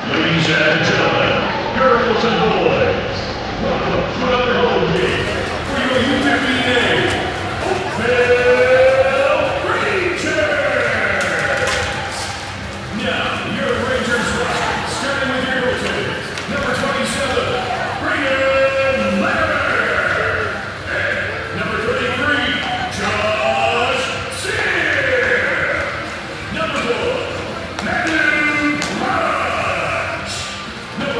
Ladies and gentlemen, girls and boys, welcome to another home game for your U15A Oakville Rangers. Now, your Rangers roster, starting with your goaltenders, number 27, Brady Moase, and number 33, Josh Sear. Number 4, Matthew Rush. Number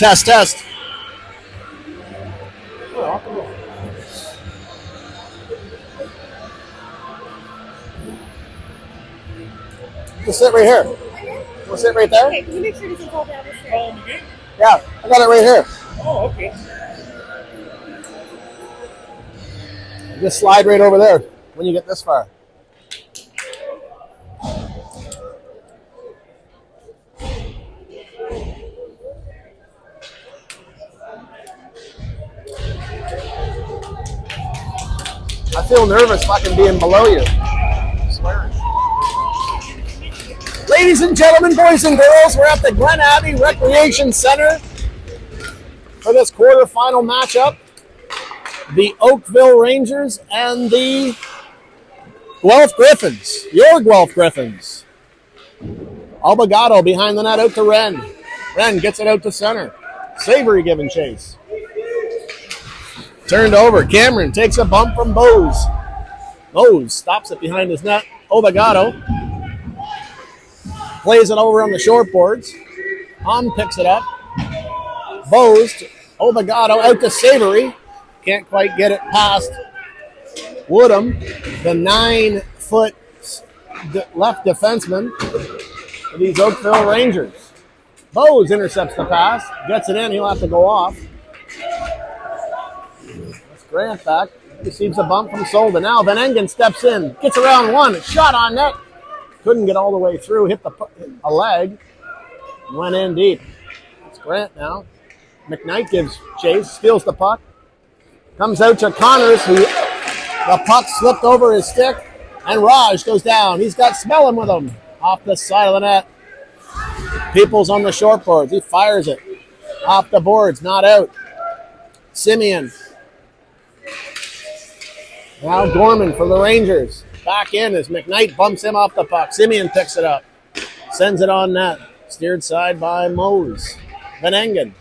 Test, test. We'll sit right here. We'll sit right there. Okay, can you make sure this is all down the stairs? Yeah, I got it right here. Oh, okay. Just slide right over there when you get this far. I feel nervous fucking being below you. Ladies and gentlemen, boys and girls, we're at the Glenn Abbey Recreation Center for this quarterfinal matchup. The Oakville Rangers and the Guelph Gryphons. Your Guelph Gryphons. Albagato behind the net out to Wren. Wren gets it out to center. Savory giving chase. Turned over. Cameron takes a bump from Bose. Bose stops it behind his net. Albagato plays it over on the short boards. Picks it up. Bose. Albagato out to Savory. Can't quite get it past Woodham, the 9-foot left defenseman of these Oakville Rangers. Bose intercepts the pass, gets it in, he'll have to go off. That's Grant back, receives a bump from Solda. Now Van Engen steps in, gets around one, shot on net. Couldn't get all the way through, hit a leg, went in deep. It's Grant now. McKnight gives chase, steals the puck. Comes out to Connors, who the puck slipped over his stick, and Raj goes down. He's got Smellin with him off the side of the net. People's on the short boards. He fires it off the boards, not out. Simeon. Now Gorman for the Rangers. Back in as McKnight bumps him off the puck. Simeon picks it up, sends it on net. Steered side by Moase. Van Engen.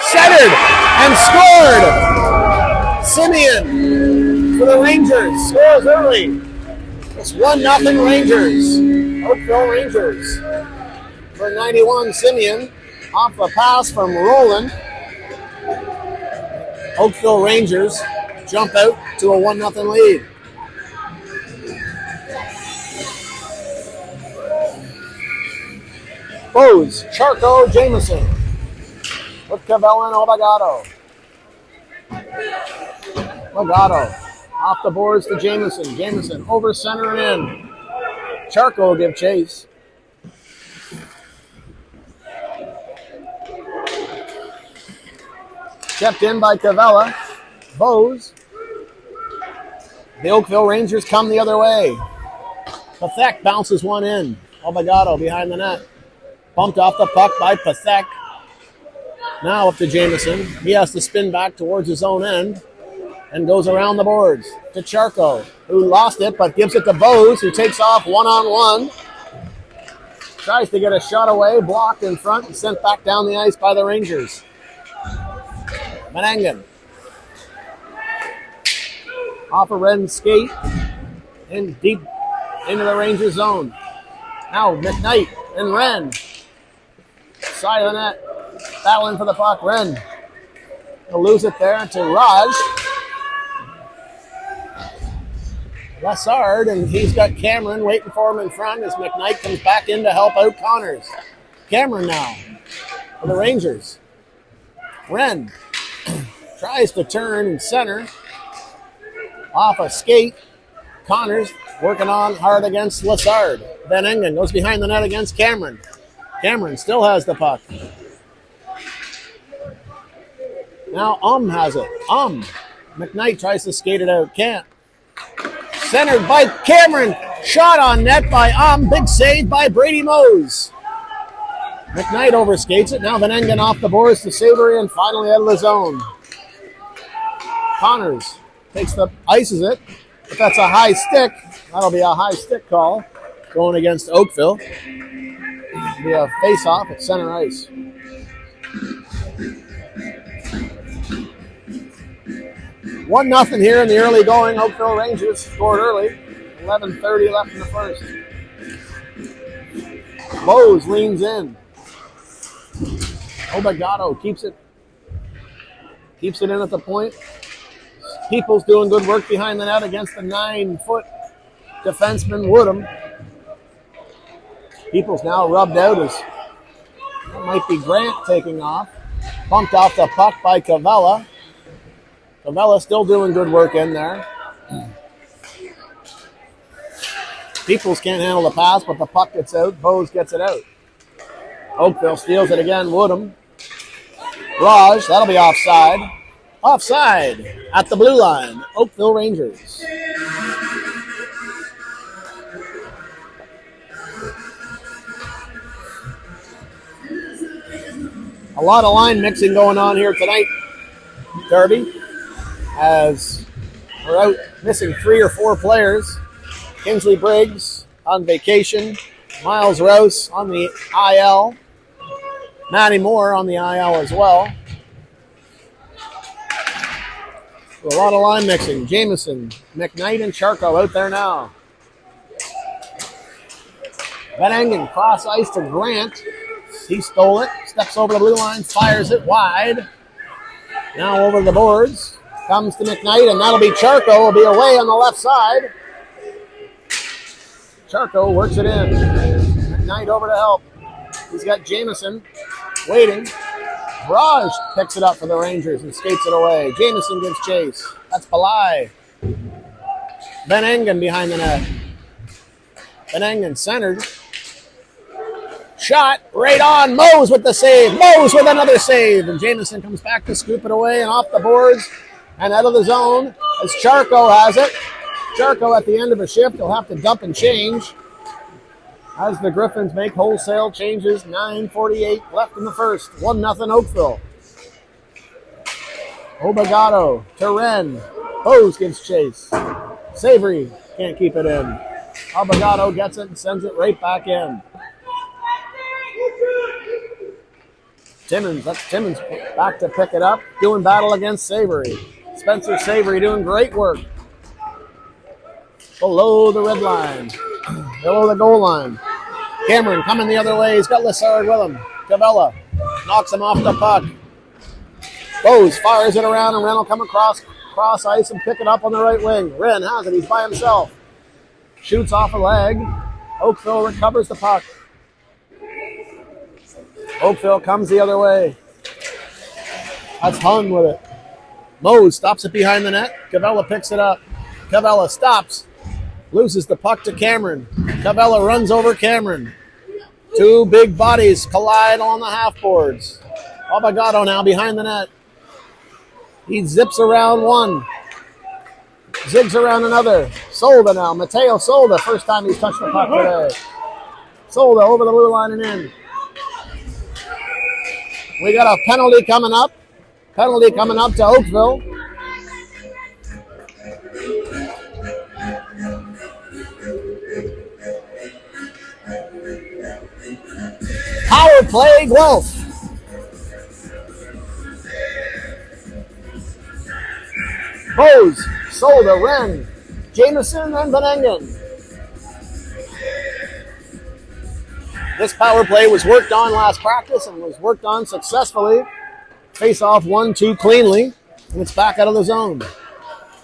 Centered and scored. Simeon for the Rangers scores early. It's 1-0 Rangers. Oakville Rangers. For 91, Simeon off the pass from Roland. Oakville Rangers jump out to a 1-0 lead. Bose, Charco, Jameson. With Cavell and Albagato. Albagato off the boards to Jameson. Jameson over center and in. Charco will give chase. Kept in by Cavella. Bose. The Oakville Rangers come the other way. Pathek bounces one in. Albagato behind the net. Bumped off the puck by Pathek. Now up to Jameson. He has to spin back towards his own end and goes around the boards to Charco, who lost it but gives it to Bose, who takes off one-on-one. Tries to get a shot away, blocked in front and sent back down the ice by the Rangers. Van Engen. Off a Wren skate and deep into the Rangers zone. Now McKnight and Wren. Side of the net. Battling for the puck, Wren. He'll lose it there to Raj. Lessard, and he's got Cameron waiting for him in front as McKnight comes back in to help out Connors. Cameron now for the Rangers. Wren tries to turn in center. Off a skate. Connors working on hard against Lessard. Van Engen goes behind the net against Cameron. Cameron still has the puck. Now has it. McKnight tries to skate it out. Can't. Centered by Cameron. Shot on net by Big save by Brady Moase. McKnight overskates it. Now Van Engen off the boards to Savory and finally out of the zone. Connors ices it. But that's a high stick. That'll be a high stick call going against Oakville. It'll be a face-off at center ice. One nothing here in the early going. Oakville Rangers scored early. 11:30 left in the first. Moase leans in. Obagato keeps it in at the point. Peoples doing good work behind the net against the 9-foot defenseman Woodham. Peoples now rubbed out as that might be Grant taking off. Bumped off the puck by Cavella. Cavella still doing good work in there. Peoples can't handle the pass, but the puck gets out. Bose gets it out. Oakville steals it again. Woodham. Raj, that'll be offside. Offside at the blue line. Oakville Rangers. A lot of line mixing going on here tonight, Derby, as we're out missing 3 or 4 players. Kingsley Briggs on vacation. Miles Rouse on the IL. Matty Moore on the IL as well. So a lot of line mixing. Jameson, McKnight, and Charco out there now. Van Engen cross ice to Grant. He stole it, steps over the blue line, fires it wide. Now over the boards. Comes to McKnight, and that'll be Charco. Will be away on the left side. Charco works it in. McKnight over to help. He's got Jameson waiting. Raj picks it up for the Rangers and skates it away. Jameson gives chase. That's Palai. Van Engen behind the net. Van Engen centered. Shot right on. Moase with the save. Moase with another save. And Jameson comes back to scoop it away and off the boards and out of the zone as Charco has it. Charco at the end of a shift. He'll have to dump and change as the Gryphons make wholesale changes. 9:48 left in the first. 1-0 Oakville. Obagato to Wren. Bose gives chase. Savory can't keep it in. Obagato gets it and sends it right back in. Timmons, that's Timmons back to pick it up. Doing battle against Savory. Spencer Savory doing great work. Below the red line. Below the goal line. Cameron coming the other way. He's got Lessard with him. Cavella knocks him off the puck. Bose fires it around, and Wren will come across cross ice and pick it up on the right wing. Wren has it. He's by himself. Shoots off a leg. Oakville recovers the puck. Oakville comes the other way. That's Hung with it. Moase stops it behind the net. Cavella picks it up. Cavella stops. Loses the puck to Cameron. Cavella runs over Cameron. 2 big bodies collide on the half boards. Obagato now behind the net. He zips around one. Zigs around another. Solda now. Mateo Solda. First time he's touched the puck today. Solda over the blue line and in. We got a penalty coming up. Penalty coming up to Oakville. Power play, Guelph. Bose, Solda, Wren, Jameson, and Van Engen. This power play was worked on last practice and was worked on successfully. Face off 1-2 cleanly, and it's back out of the zone.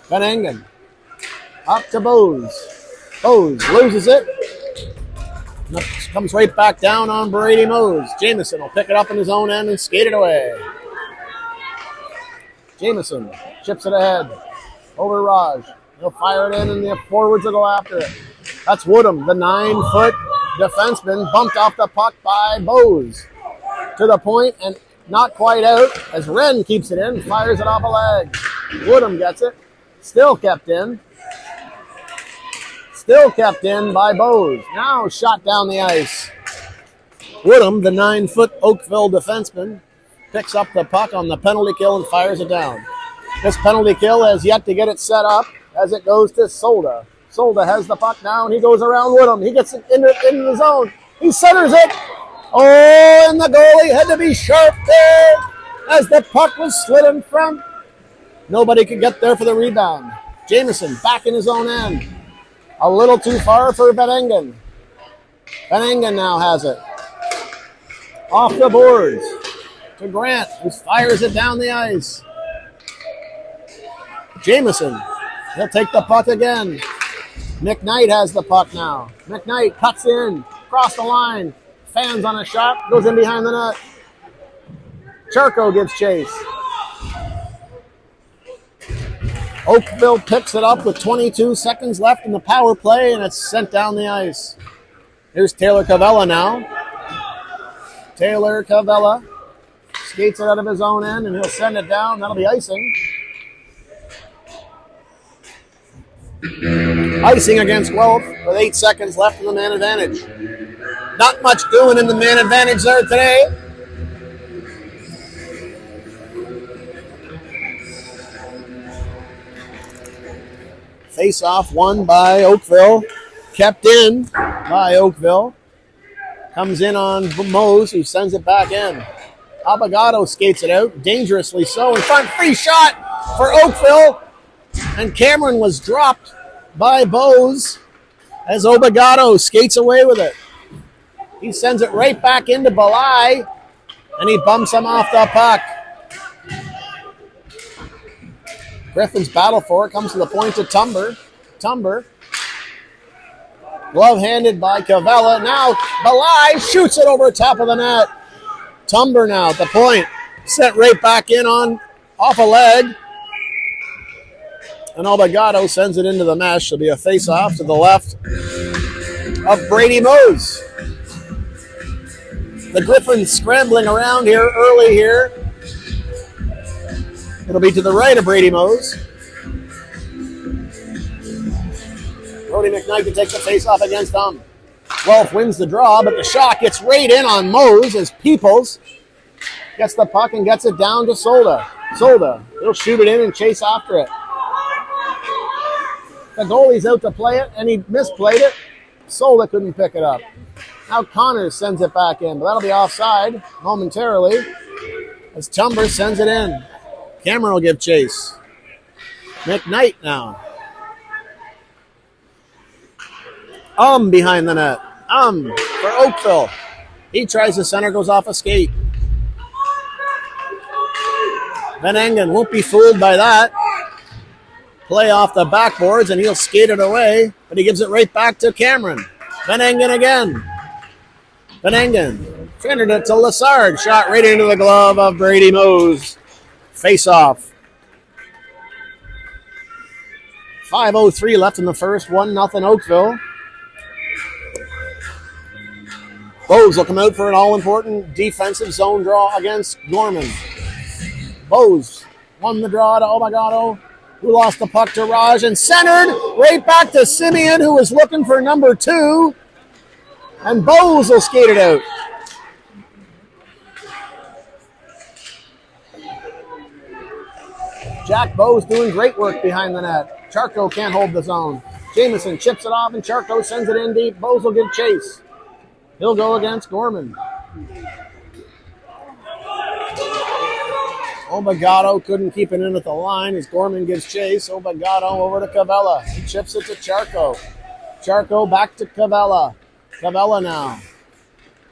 Van Engen up to Bose. Bose loses it. And it comes right back down on Brady Moase. Jameson will pick it up in his own end and skate it away. Jameson chips it ahead over Raj. He'll fire it in, and the forwards will go after it. That's Woodham, the 9-foot defenseman, bumped off the puck by Bose. To the point and not quite out as Wren keeps it in, fires it off a leg. Woodham gets it. Still kept in. Still kept in by Bose. Now shot down the ice. Woodham, the 9-foot Oakville defenseman, picks up the puck on the penalty kill and fires it down. This penalty kill has yet to get it set up as it goes to Solda. Solda has the puck now, and he goes around Woodham. He gets it into the zone. He centers it. Oh, and the goalie had to be sharp there as the puck was slid in front. Nobody could get there for the rebound. Jameson back in his own end. A little too far for Van Engen. Van Engen now has it. Off the boards to Grant, who fires it down the ice. Jamison, he'll take the puck again. McKnight has the puck now. McKnight cuts in, across the line, fans on a shot, goes in behind the net. Charco gives chase. Oakville picks it up with 22 seconds left in the power play, and it's sent down the ice. Here's Taylor Cavella now. Taylor Cavella skates it out of his own end, and he'll send it down. That'll be icing. Icing against Guelph with 8 seconds left in the man advantage. Not much doing in the man advantage there today. Face-off won by Oakville. Kept in by Oakville. Comes in on Moase, who sends it back in. Abogado skates it out, dangerously so. In front, free shot for Oakville. And Cameron was dropped by Bose as Obligado skates away with it. He sends it right back into Belay, and he bumps him off the puck. Gryphons battle for it, comes to the point to Tumber. Glove handed by Cavella. Now Belay shoots it over top of the net. Tumber now at the point. Sent right back in on off a leg. And Obligado sends it into the mesh. It'll be a face-off to the left of Brady Moase. The Gryphons scrambling around here early here. It'll be to the right of Brady Moase. Brody McKnight to take the face-off against them. Guelph wins the draw, but the shot gets right in on Moase as Peoples gets the puck and gets it down to Solda. He'll shoot it in and chase after it. The goalie's out to play it, and he misplayed it. Solda couldn't pick it up. Now Connors sends it back in, but that'll be offside momentarily as Tumber sends it in. Cameron will give chase. McKnight now. Behind the net. For Oakville. He tries to center, goes off a skate. Van Engen won't be fooled by that. Play off the backboards, and he'll skate it away, but he gives it right back to Cameron. Van Engen again. Van Engen centered it to Lassard. Shot right into the glove of Brady Moase. Face off. 5:03 left in the first. 1-0 Oakville. Bose will come out for an all-important defensive zone draw against Gorman. Bose won the draw to Obligado, who lost the puck to Raj and centered right back to Simeon, who was looking for number 2. And Bose will skate it out. Jack Bose doing great work behind the net. Charco can't hold the zone. Jamison chips it off, and Charco sends it in deep. Bose will give chase. He'll go against Gorman. Obligado couldn't keep it in at the line as Gorman gives chase. Obligado over to Cavella. He chips it to Charco. Charco back to Cavella. Cavella now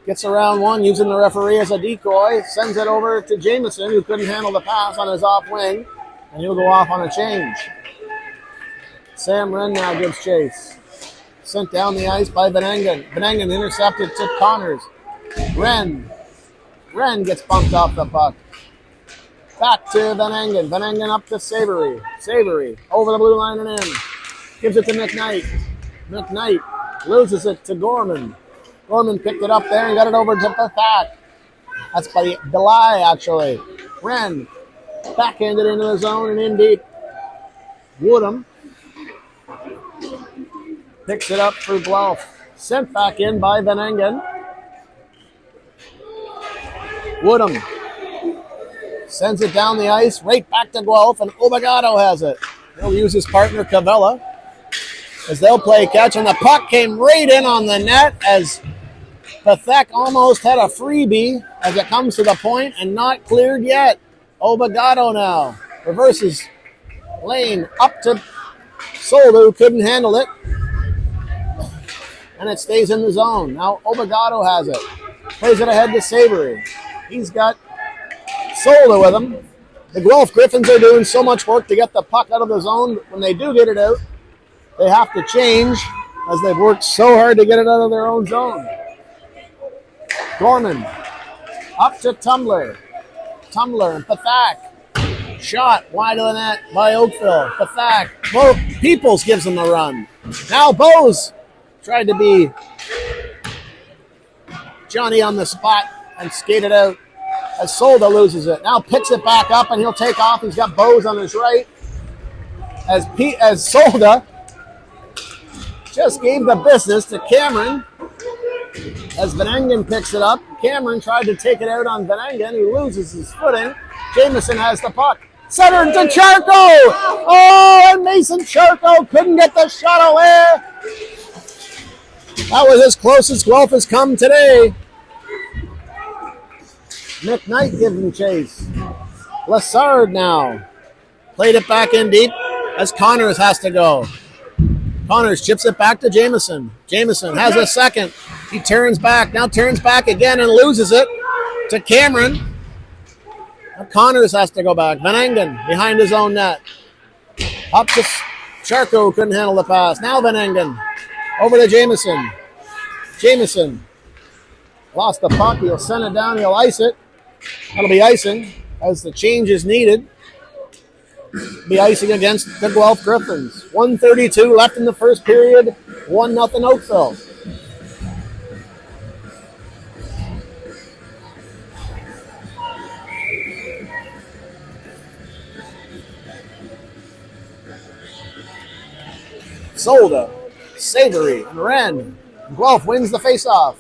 gets around one, using the referee as a decoy. Sends it over to Jamison, who couldn't handle the pass on his off wing. And he'll go off on a change. Sam Wren now gives chase. Sent down the ice by Van Engen. Van Engen intercepted to Connors. Wren gets bumped off the puck. Back to Van Engen. Van Engen up to Savory. Savory over the blue line and in. Gives it to McKnight. McKnight loses it to Gorman. Gorman picked it up there and got it over to Pathak. That's by Belay, actually. Wren backhanded into the zone and in deep. Woodham picks it up for Guelph. Sent back in by Van Engen. Woodham sends it down the ice, right back to Guelph, and Obligado has it. He'll use his partner Cavella as they'll play catch, and the puck came right in on the net as Pathak almost had a freebie as it comes to the point and not cleared yet. Obligado now reverses lane up to Solda, who couldn't handle it. And it stays in the zone. Now Obligado has it. Plays it ahead to Savory. He's got Solda with him. The Guelph Gryphons are doing so much work to get the puck out of the zone. When they do get it out, they have to change as they've worked so hard to get it out of their own zone. Gorman up to Tumbler. Tumbler and Pathak. Shot wide of the net by Oakville. Pathak. Peoples gives him the run. Now Bose tried to be Johnny on the spot and skated out as Solda loses it. Now picks it back up and he'll take off. He's got Bose on his right. As Solda just gave the business to Cameron. As Vanengen picks it up, Cameron tried to take it out on Vanengen. He loses his footing. Jamison has the puck. Centered to Charco. Oh, and Mason Charco couldn't get the shot away. That was as close as Guelph has come today. McKnight giving chase. Lassard now. Played it back in deep as Connors has to go. Connors chips it back to Jamison. Jamison has a second. He turns back. Now turns back again and loses it to Cameron. Now Connors has to go back. Van Engen behind his own net. Up to Charco. Couldn't handle the pass. Now Van Engen. Over to Jamison. Jamison lost the puck. He'll send it down. He'll ice it. That'll be icing as the change is needed. Be icing against the Guelph Gryphons. 1:32 left in the first period. 1-0 Oakville. Solda, Savory, and Wren. Guelph wins the faceoff.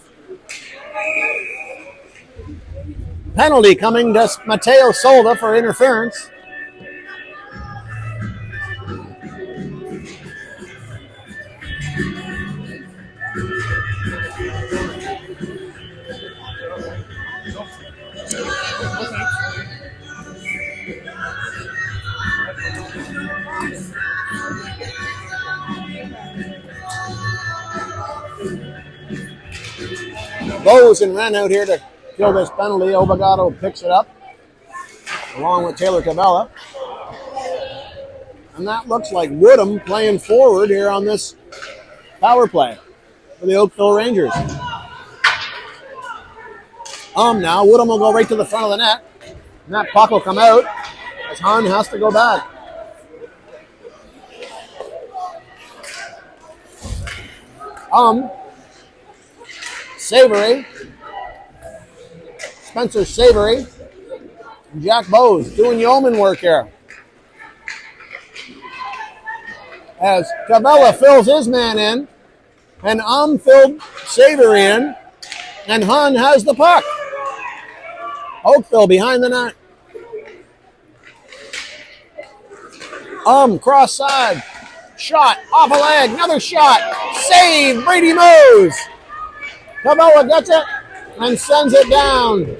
Penalty coming to Mateo Solda for interference. Bose and Wren out here to kill this penalty. Obagato picks it up along with Taylor Cavella. And that looks like Woodham playing forward here on this power play for the Oakville Rangers. Now Woodham will go right to the front of the net. And that puck will come out as Hahn has to go back. Savory, Spencer Savory, and Jack Bose doing yeoman work here. As Cavella fills his man in, and filled Savory in, and Hahn has the puck. Oakville behind the net. Cross side, shot, off a leg, another shot, save, Brady Moase. Cavella gets it and sends it down.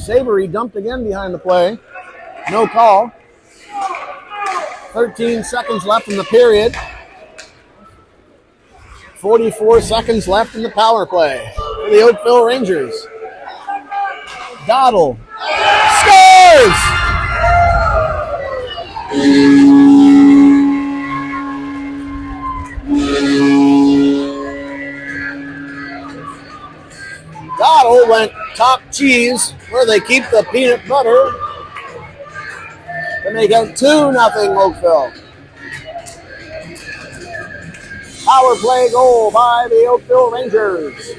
Savory dumped again behind the play. No call. 13 seconds left in the period. 44 seconds left in the power play for the Oakville Rangers. Doddle scores! Doddle went top cheese where they keep the peanut butter to make it 2-0 Oakville. Power play goal by the Oakville Rangers.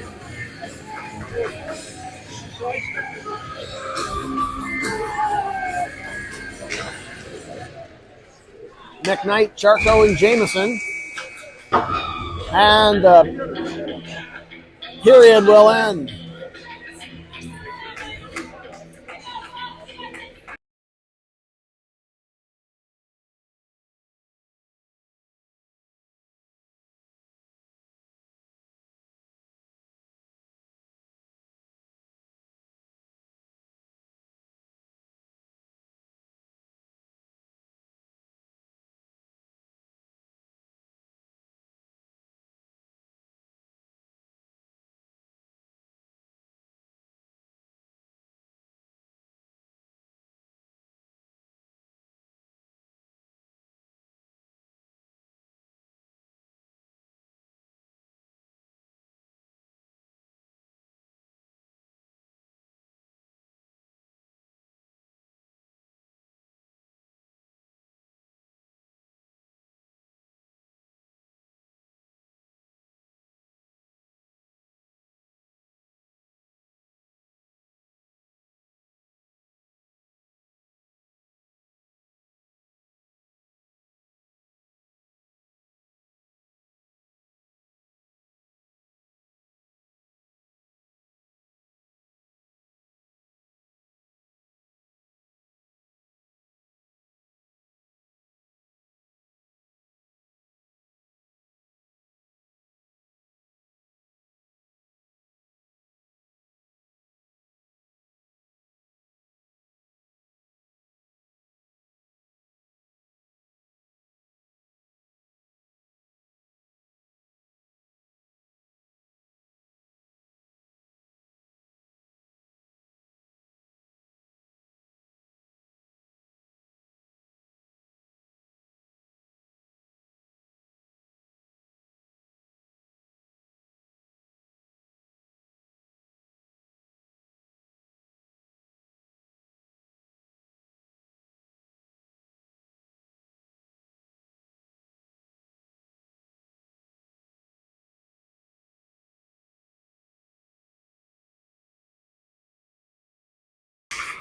McKnight, Charco, and Jamison. And the period will end.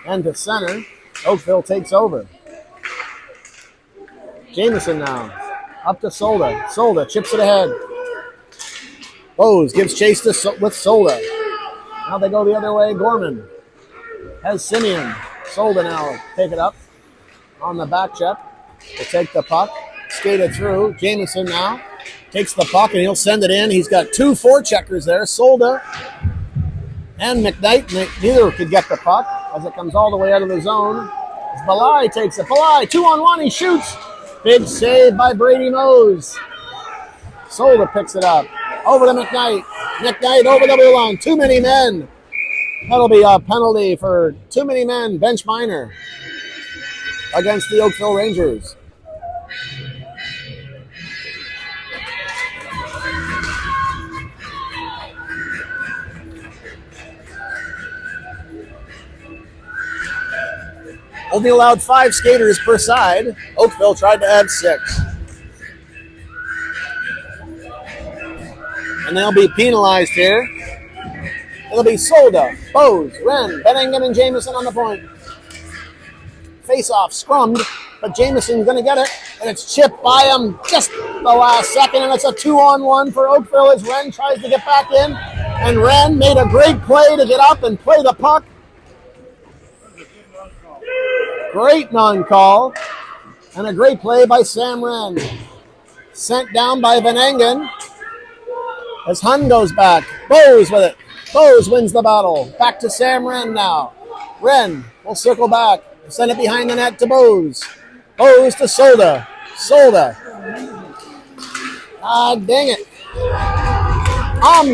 And to center. Oakville takes over. Jamison now. Up to Solda. Solda chips it ahead. Bose gives chase to with Solda. Now they go the other way. Gorman has Simeon. Solda now take it up on the back check. Will take the puck. Skate it through. Jamison now takes the puck and he'll send it in. He's got 2 forecheckers there. Solda and McKnight. Neither could get the puck as it comes all the way out of the zone. As Belay takes it. Belay 2-on-1. He shoots. Big save by Brady Moase. Solda picks it up. Over to McKnight. McKnight over the blue line. Too many men. That'll be a penalty for too many men. Bench minor against the Oakville Rangers. Only allowed 5 skaters per side. Oakville tried to add 6. And they'll be penalized here. It'll be Solda, Bose, Wren, Benningen, and Jamison on the point. Face-off, scrummed, but Jamison's going to get it, and it's chipped by him just the last second, and it's a 2-on-1 for Oakville as Wren tries to get back in, and Wren made a great play to get up and play the puck. Great non-call, and a great play by Sam Wren. Sent down by Van Engen as Hun goes back. Bose with it. Bose wins the battle. Back to Sam Wren now. Wren will circle back. Send it behind the net to Bose. Bose to Solda. Solda. Dang it.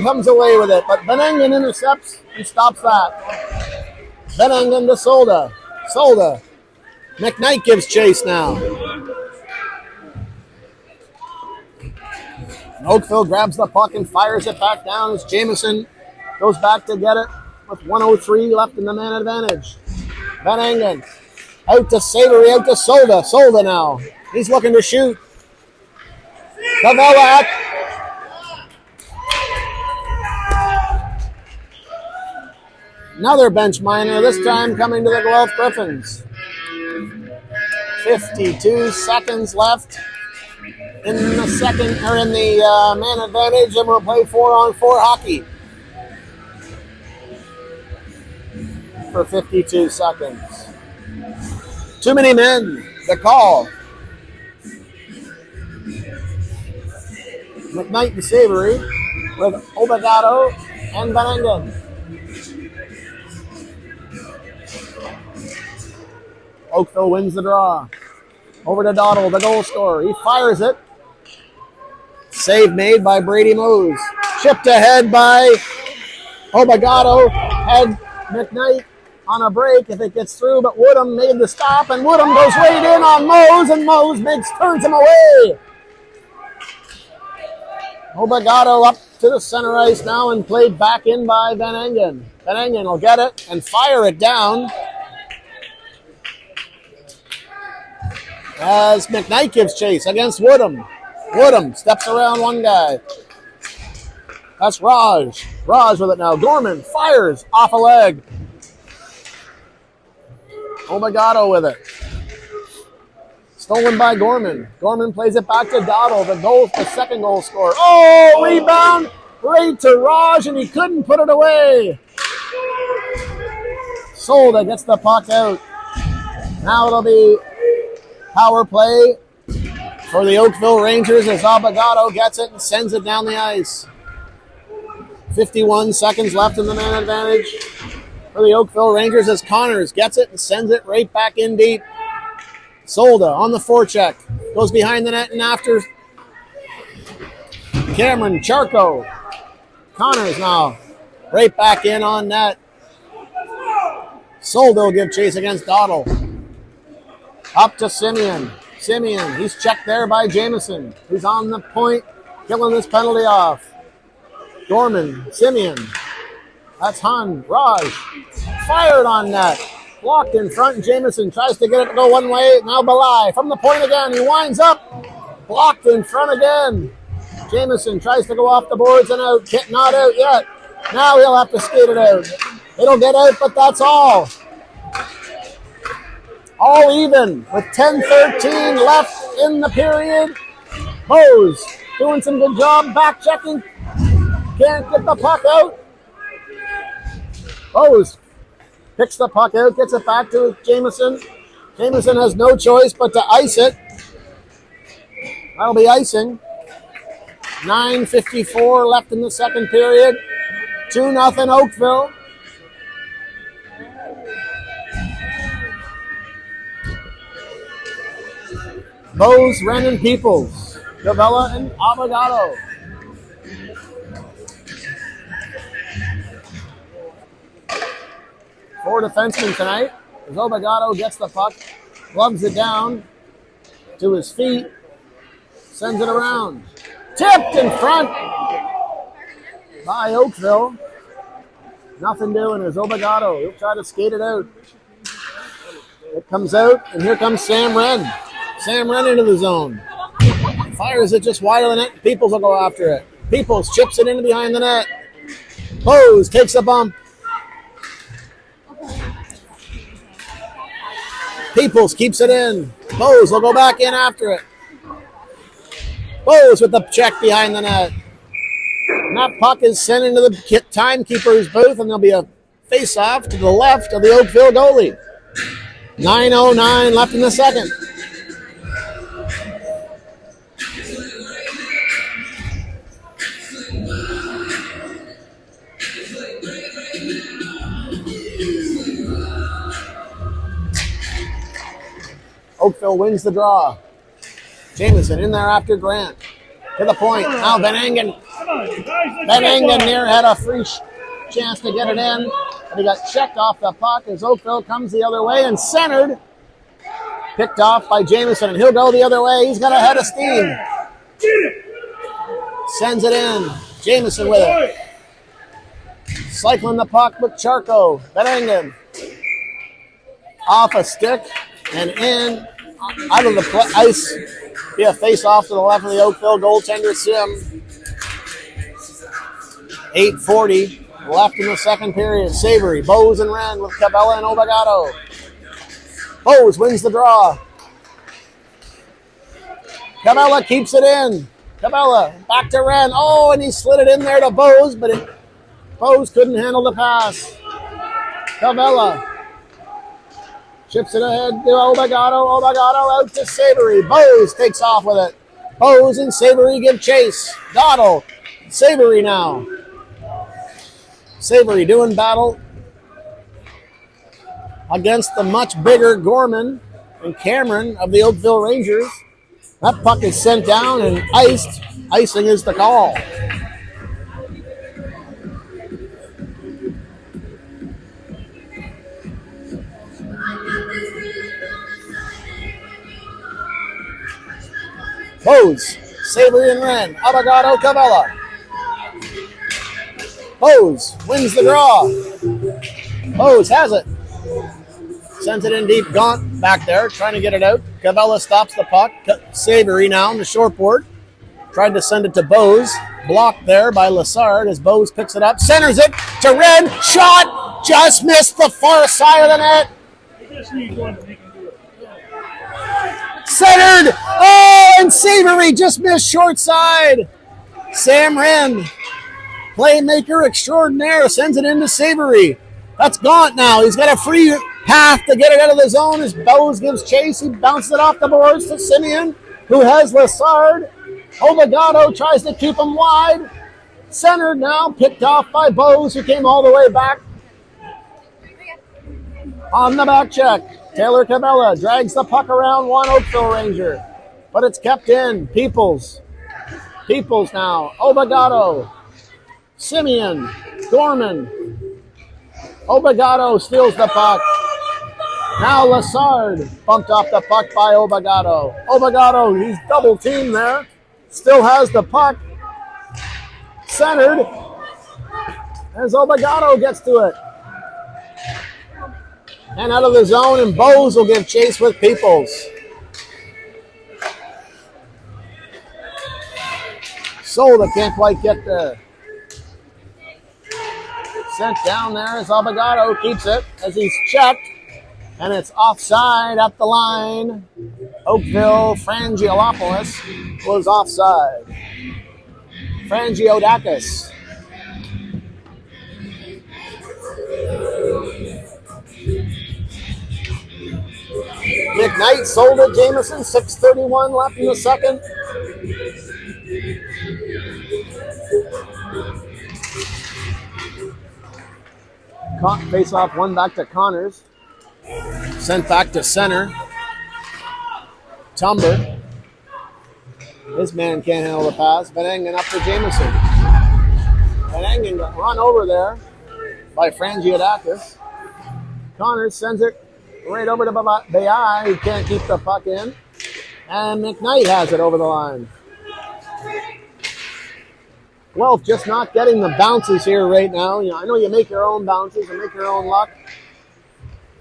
Comes away with it, but Van Engen intercepts and stops that. Van Engen to Solda. Solda. McKnight gives chase now. Oakville grabs the puck and fires it back down as Jamison goes back to get it with 1:03 left in the man advantage. Van Engen out to Savory, out to Solda. Solda now. He's looking to shoot. Cavella. Another bench minor, this time coming to the Guelph Gryphons. 52 seconds left in the second, or in the man advantage, and we'll play 4-on-4 hockey for 52 seconds. Too many men, the call. McKnight and Savory with Obagato and Van Engen. Oakville wins the draw. Over to Doddle, the goal scorer. He fires it. Save made by Brady Moase. Chipped ahead by Obagato. Had McKnight on a break if it gets through, but Woodham made the stop, and Woodham goes right in on Moase, and Moase turns him away. Obagato up to the center ice now and played back in by Van Engen. Van Engen will get it and fire it down as McKnight gives chase against Woodham. Woodham steps around one guy. That's Raj. Raj with it now. Gorman fires off a leg. Obagato with it. Stolen by Gorman. Gorman plays it back to Doddle, the second goal scorer. Oh, rebound right to Raj, and he couldn't put it away. Solda gets the puck out. Now it'll be power play for the Oakville Rangers as Obagato gets it and sends it down the ice. 51 seconds left in the man advantage for the Oakville Rangers as Connors gets it and sends it right back in deep. Solda on the forecheck. Goes behind the net and after Cameron Charco. Connors now right back in on net. Solda will give chase against Doddle. Up to Simeon. Simeon, he's checked there by Jamison, who's on the point, killing this penalty off. Gorman, Simeon. That's Hun. Raj. Fired on net. Blocked in front, and Jamison tries to get it to go one way. Now Belay from the point again. He winds up. Blocked in front again. Jamison tries to go off the boards and out. Not out yet. Now he'll have to skate it out. It'll get out, but that's all. All even with 10:13 left in the period. Moase doing some good job back checking. Can't get the puck out. Moase picks the puck out, gets it back to Jamieson. Jamieson has no choice but to ice it. That'll be icing. 9:54 left in the second period. 2-0 Oakville. Bose, Renan, Peoples, Gavella, and Abogado. Four defensemen tonight. As Abogado gets the puck, gloves it down to his feet, sends it around. Tipped in front by Oakville. Nothing doing as Abogado. He'll try to skate it out. It comes out, and here comes Sam Wren. Sam Wren into the zone. Fires it just wide of the net. Peoples will go after it. Peoples chips it in behind the net. Bose takes a bump. Peoples keeps it in. Bose will go back in after it. Bose with the check behind the net. And that puck is sent into the timekeeper's booth, and there'll be a face-off to the left of the Oakville goalie. 9:09 left in the second. Oakville wins the draw. Jamieson in there after Grant. To the point. Now Van Engen. Van Engen near had a free chance to get it in. But he got checked off the puck as Oakville comes the other way and centered. Picked off by Jamieson, and he'll go the other way. He's got a head of steam. Sends it in. Jamieson with it. Cycling the puck with Charco. Van Engen. Off a stick. And in, out of the ice, be a face-off to the left of the Oakville goaltender, Sim. 8:40 left in the second period. Savory, Bose and Wren with Cabela and Abogado. Bose wins the draw. Cabela keeps it in. Cabela back to Wren. Oh, and he slid it in there to Bose, but Bose couldn't handle the pass. Cabela chips it ahead to Abogado. Abogado out to Savory. Bose takes off with it. Bose and Savory give chase. Doddle. Savory now. Savory doing battle against the much bigger Gorman and Cameron of the Oakville Rangers. That puck is sent down and iced. Icing is the call. Bose, Savory and Wren, Abogado, Cabela. Bose wins the draw. Bose has it. Sends it in deep. Gaunt back there, trying to get it out. Cabela stops the puck. Savory now on the short board. Tried to send it to Bose. Blocked there by Lassard as Bose picks it up. Centers it to Wren. Shot! Just missed the far side of the net. Centered! Oh, and Savory just missed short side. Sam Wren, playmaker extraordinaire, sends it into Savory. That's Gaunt now. He's got a free path to get it out of the zone as Bose gives chase. He bounces it off the boards to Simeon, who has Lassard. Abogado tries to keep him wide. Centered now, picked off by Bose, who came all the way back. On the back check, Taylor Cabela drags the puck around one Oakville Ranger, but it's kept in. Peoples now. Abogado. Simeon. Gorman. Abogado steals the puck. Now Lassard bumped off the puck by Abogado. Abogado, he's double teamed there. Still has the puck. Centered. As Abogado gets to it. And out of the zone, and Bose will give chase with Peoples. Solda can't quite get there. Sent down there as Abogado keeps it as he's checked. And it's offside at the line. Oakville Frangiolopoulos was offside. Frangiodakis. McKnight sold it, Jameson. 6:31 left in the second. Face off one back to Connors. Sent back to center. Tumber. This man can't handle the pass. Van Engen up to Jameson. Van Engen got run over there by Frangiodakis. Connors sends it right over to Bayai, who can't keep the puck in. And McKnight has it over the line. Guelph just not getting the bounces here right now. I know you make your own bounces and make your own luck.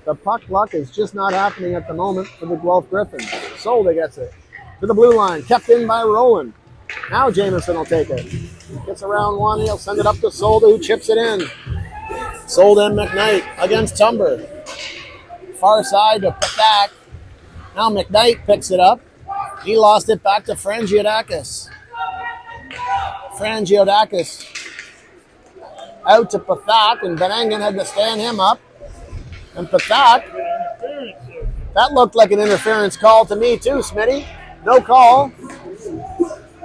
The puck luck is just not happening at the moment for the Guelph Gryphons. Solda gets it to the blue line, kept in by Rowland. Now Jameson will take it. Gets around one, he'll send it up to Solda, who chips it in. Solda and McKnight against Tumber. Far side to Patak. Now McKnight picks it up. He lost it back to Frangiodakis. Frangiodakis out to Patak, and Van Engen had to stand him up. And Patak, that looked like an interference call to me too, Smitty. No call.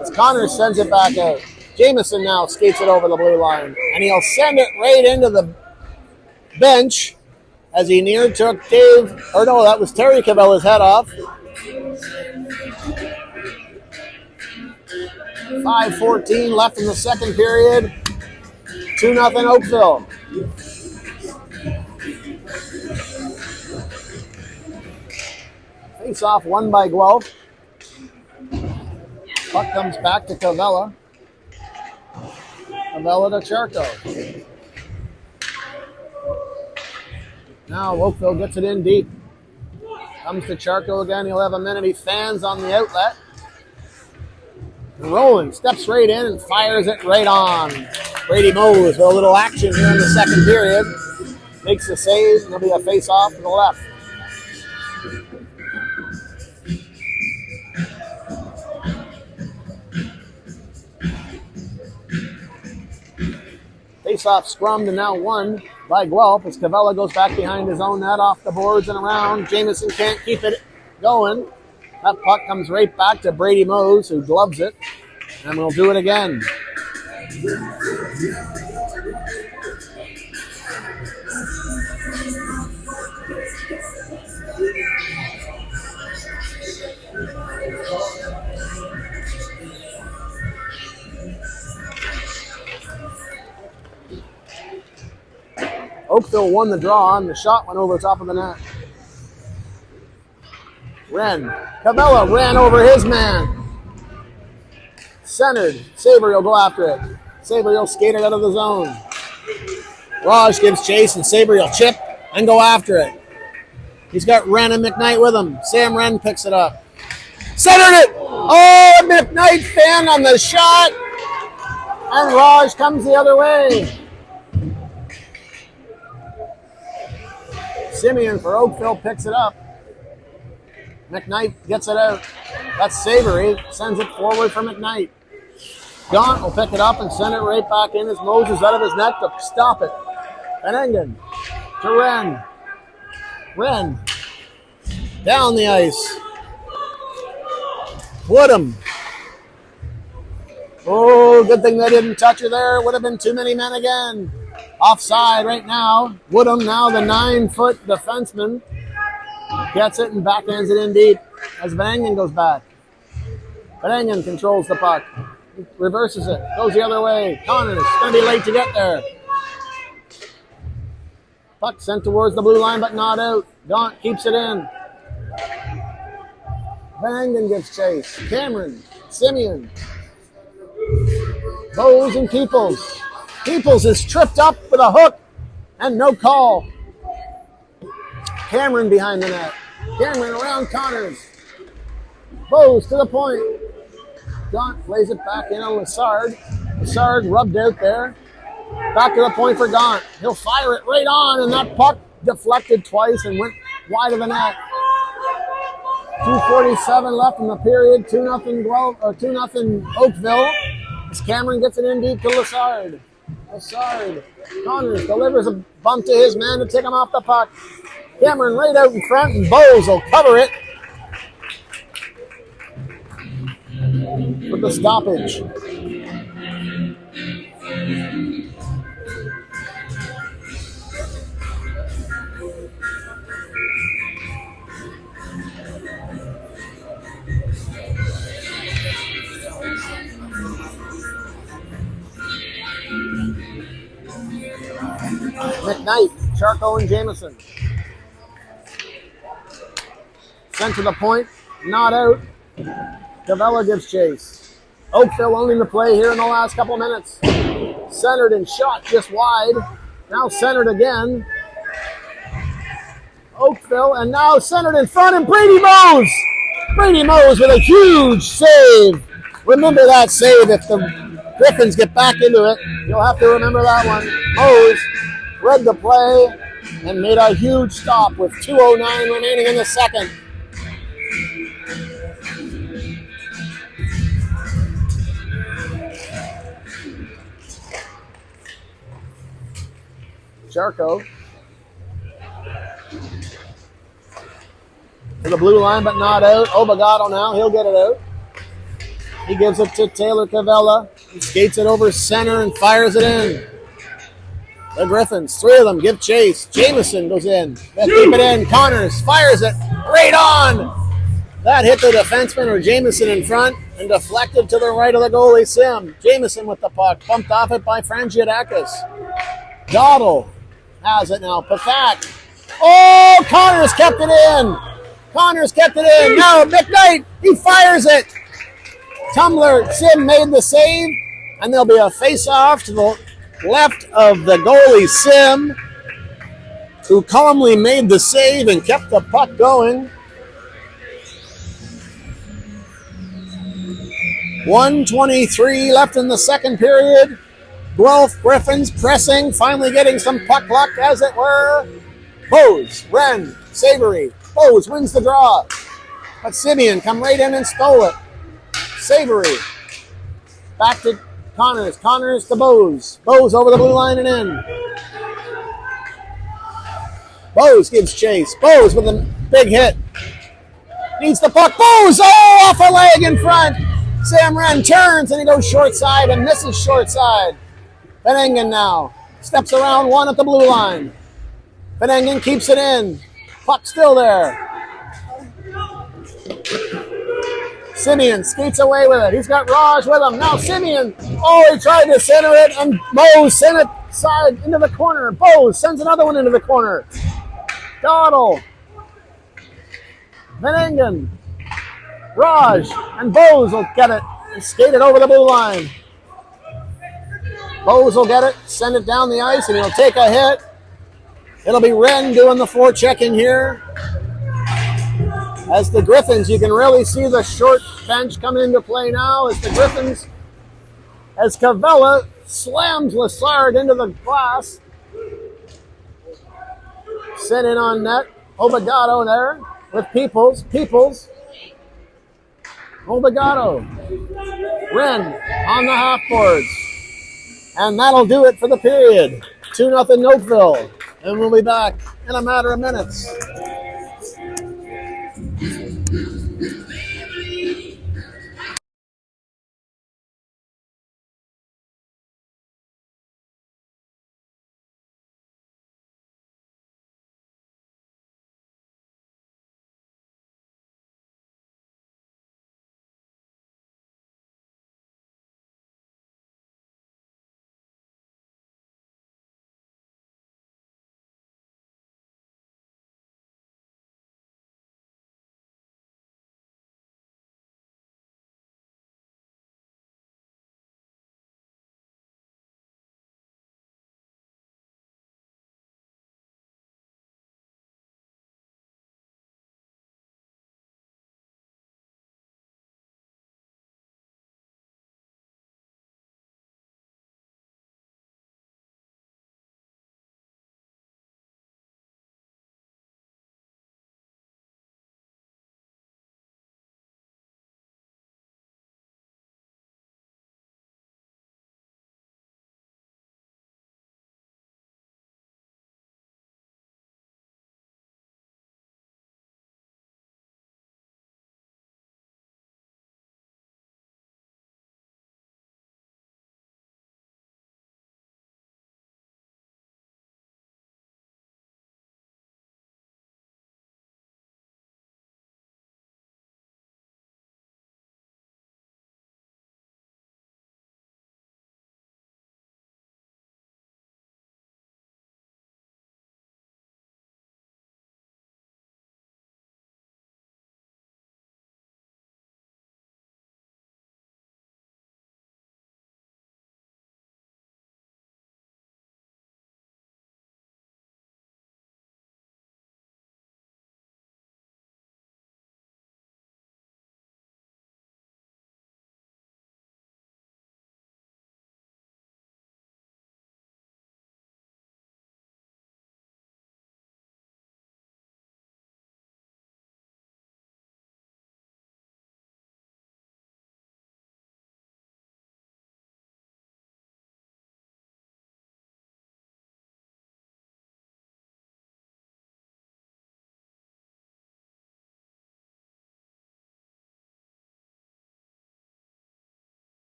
As Connors sends it back out. Jameson now skates it over the blue line, and he'll send it right into the bench as he took that was Terry Cavella's head off. 5:14 left in the second period. 2-0 Oakville. Face off won by Guelph. Puck comes back to Cavella. Cavella to Charco. Now Oakville gets it in deep. Comes to Charco again. He'll have a minute. He fans on the outlet. And Rowland steps right in and fires it right on. Brady Moase with a little action here in the second period. Makes the save, and there'll be a face-off to the left. Face-off scrummed and now won by Guelph as Cavella goes back behind his own net off the boards and around. Jameson can't keep it going. That puck comes right back to Brady Moase, who gloves it, and we'll do it again. Oakville won the draw, and the shot went over the top of the net. Cavella ran over his man. Centered. Savory will go after it. Savory will skate it out of the zone. Raj gives chase, and Savory will chip and go after it. He's got Wren and McKnight with him. Sam Wren picks it up. Centered it! Oh, McKnight fanned on the shot. And Raj comes the other way. Simeon for Oakville picks it up. McKnight gets it out. That's Savory. Sends it forward for McKnight. Gaunt will pick it up and send it right back in as Moses out of his net to stop it. Van Engen to Wren. Wren down the ice. Woodham. Oh, good thing they didn't touch her there. Would have been too many men again. Offside right now. Woodham, now the 9-foot defenseman, gets it and backhands it in deep as Van Engen goes back. Van Engen controls the puck. Reverses it. Goes the other way. Connors going to be late to get there. Puck sent towards the blue line but not out. Gaunt keeps it in. Van Engen gives chase. Cameron. Simeon. Bose and Peoples. Peoples is tripped up with a hook and no call. Cameron behind the net. Cameron around Connors. Bose to the point. Gaunt plays it back in on Lassard. Lassard rubbed out there. Back to the point for Gaunt. He'll fire it right on, and that puck deflected twice and went wide of the net. 2:47 left in the period. 2-0 Guelph, or 2-0 Oakville. As Cameron gets it in deep to Lassard. Connors delivers a bump to his man to take him off the puck. Cameron right out in front, and Bose will cover it with the stoppage. McKnight, Charco, and Jameson. Sent to the point, not out. Cavella gives chase. Oakville owning the play here in the last couple minutes. Centered and shot just wide. Now centered again. Oakville, and now centered in front, and Brady Moase! Brady Moase with a huge save. Remember that save if the Gryphons get back into it. You'll have to remember that one. Moase read the play and made a huge stop with 2:09 remaining in the second. Charco to the blue line, but not out. Obagato now, he'll get it out. He gives it to Taylor Cavella. He skates it over center and fires it in. The Gryphons, three of them, give chase. Jameson goes in. They keep it in. Connors fires it right on. That hit the defenseman or Jameson in front and deflected to the right of the goalie, Sim. Jameson with the puck, bumped off it by Frangiadakis. Doddle has it now. Pathak. Oh, Connors kept it in. Now McKnight, he fires it. Tumbler, Sim made the save, and there'll be a face-off to the left of the goalie, Sim, who calmly made the save and kept the puck going. 1:23 left in the second period. Guelph Gryphons pressing, finally getting some puck luck, as it were. Bose, Wren, Savory. Bose wins the draw. But Simeon come right in and stole it. Savory. Back to Connors. Connors to Bose. Bose over the blue line and in. Bose gives chase. Bose with a big hit. Needs the puck. Bose! Oh, off a leg in front. Sam Wren turns and he goes short side and misses short side. Van Engen now steps around one at the blue line. Van Engen keeps it in. Puck still there. Simeon skates away with it. He's got Raj with him. Now Simeon. Oh, he tried to center it, and Bose sent it side into the corner. Bose sends another one into the corner. Doddle. Van Engen. Raj. And Bose will get it and skate it over the blue line. Bose will get it, send it down the ice, and he'll take a hit. It'll be Wren doing the forechecking here. As the Gryphons, you can really see the short bench coming into play now as the Gryphons, as Cavella slams Lassard into the glass. Sent in on net. Obagato there with Peoples. Obagato. Wren on the half boards. And that'll do it for the period. 2-0 Oakville. And we'll be back in a matter of minutes.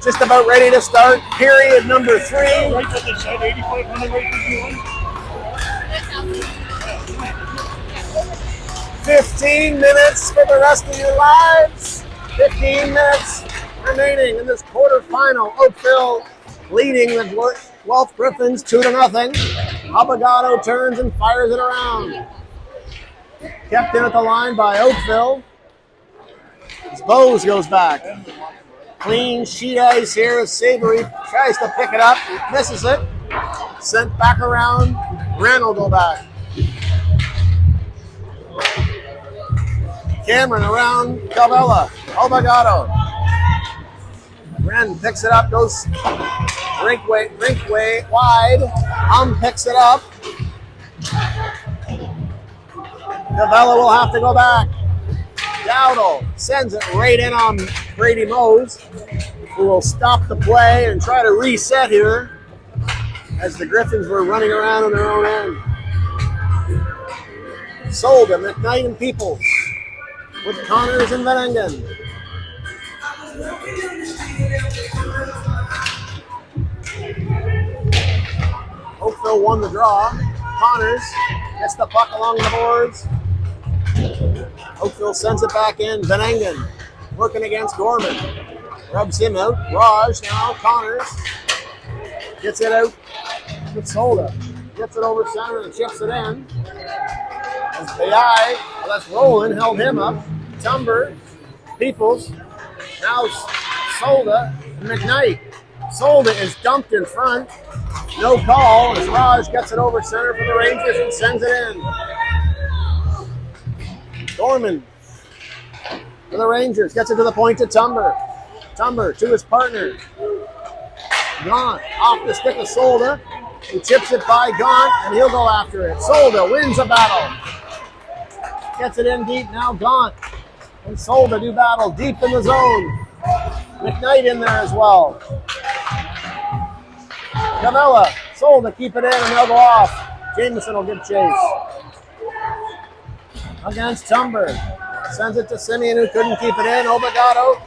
Just about ready to start period number 3. Right at the side, 8,500 right to you. 15 minutes for the rest of your lives. 15 minutes remaining in this quarterfinal. Oakville leading the Guelph Gryphons 2-0. Abogado turns and fires it around. Kept in at the line by Oakville. As Bose goes back. Clean sheet ice here as Savory tries to pick it up, misses it. Sent back around. Wren will go back. Cameron around Cabela. Obligado. Wren picks it up, goes rink way wide. Picks it up. Cabela will have to go back. Dowdle sends it right in on Brady Moase, who will stop the play and try to reset here as the Gryphons were running around on their own end. Sold him at Knight and Peoples with Connors and Van Engen. Oakville won the draw. Connors gets the puck along the boards. Oakville sends it back in. Van Engen working against Gorman. Rubs him out. Raj now. Connors gets it out with Solda. Gets it over center and chips it in. As Bayai, well, that's Roland, held him up. Tumber, Peoples, now Solda, and McKnight. Solda is dumped in front. No call as Raj gets it over center for the Rangers and sends it in. Gorman for the Rangers gets it to the point to Tumber. Tumber to his partner. Gaunt off the stick of Solda. He chips it by Gaunt and he'll go after it. Solda wins the battle. Gets it in deep now. Gaunt and Solda do battle deep in the zone. McKnight in there as well. Cabela, Solda keep it in and they'll go off. Jameson will give chase. Against Tumber. Sends it to Simeon who couldn't keep it in. Obligado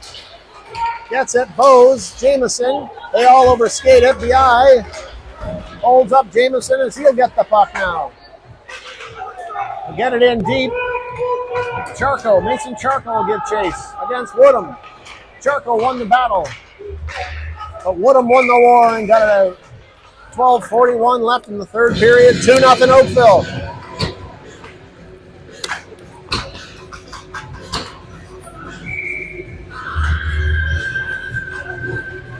gets it. Bose, Jameson. They all overskate it. BI holds up Jameson as he'll get the puck now. He'll get it in deep. Charco, Mason Charco will give chase against Woodham. Charco won the battle. But Woodham won the war and got it out. 12:41 left in the third period. 2-0 Oakville.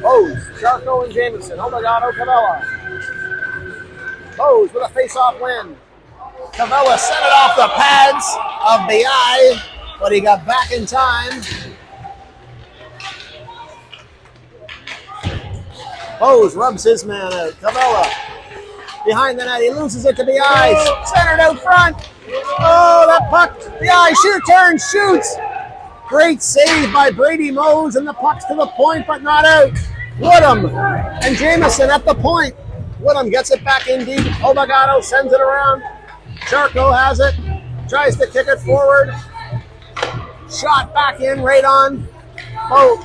Bose, Charco, and Jameson. Obligado, Cabela. Bose with a face-off win. Cabela sent it off the pads of the eye, but he got back in time. Bose rubs his man out. Cabela behind the net. He loses it to the eye. Centered out front. Oh, that puck. The eye turns, shoots. Great save by Brady Moase, and the puck's to the point, but not out. Woodham and Jameson at the point. Woodham gets it back in deep. Obligado sends it around. Charco has it. Tries to kick it forward. Shot back in right on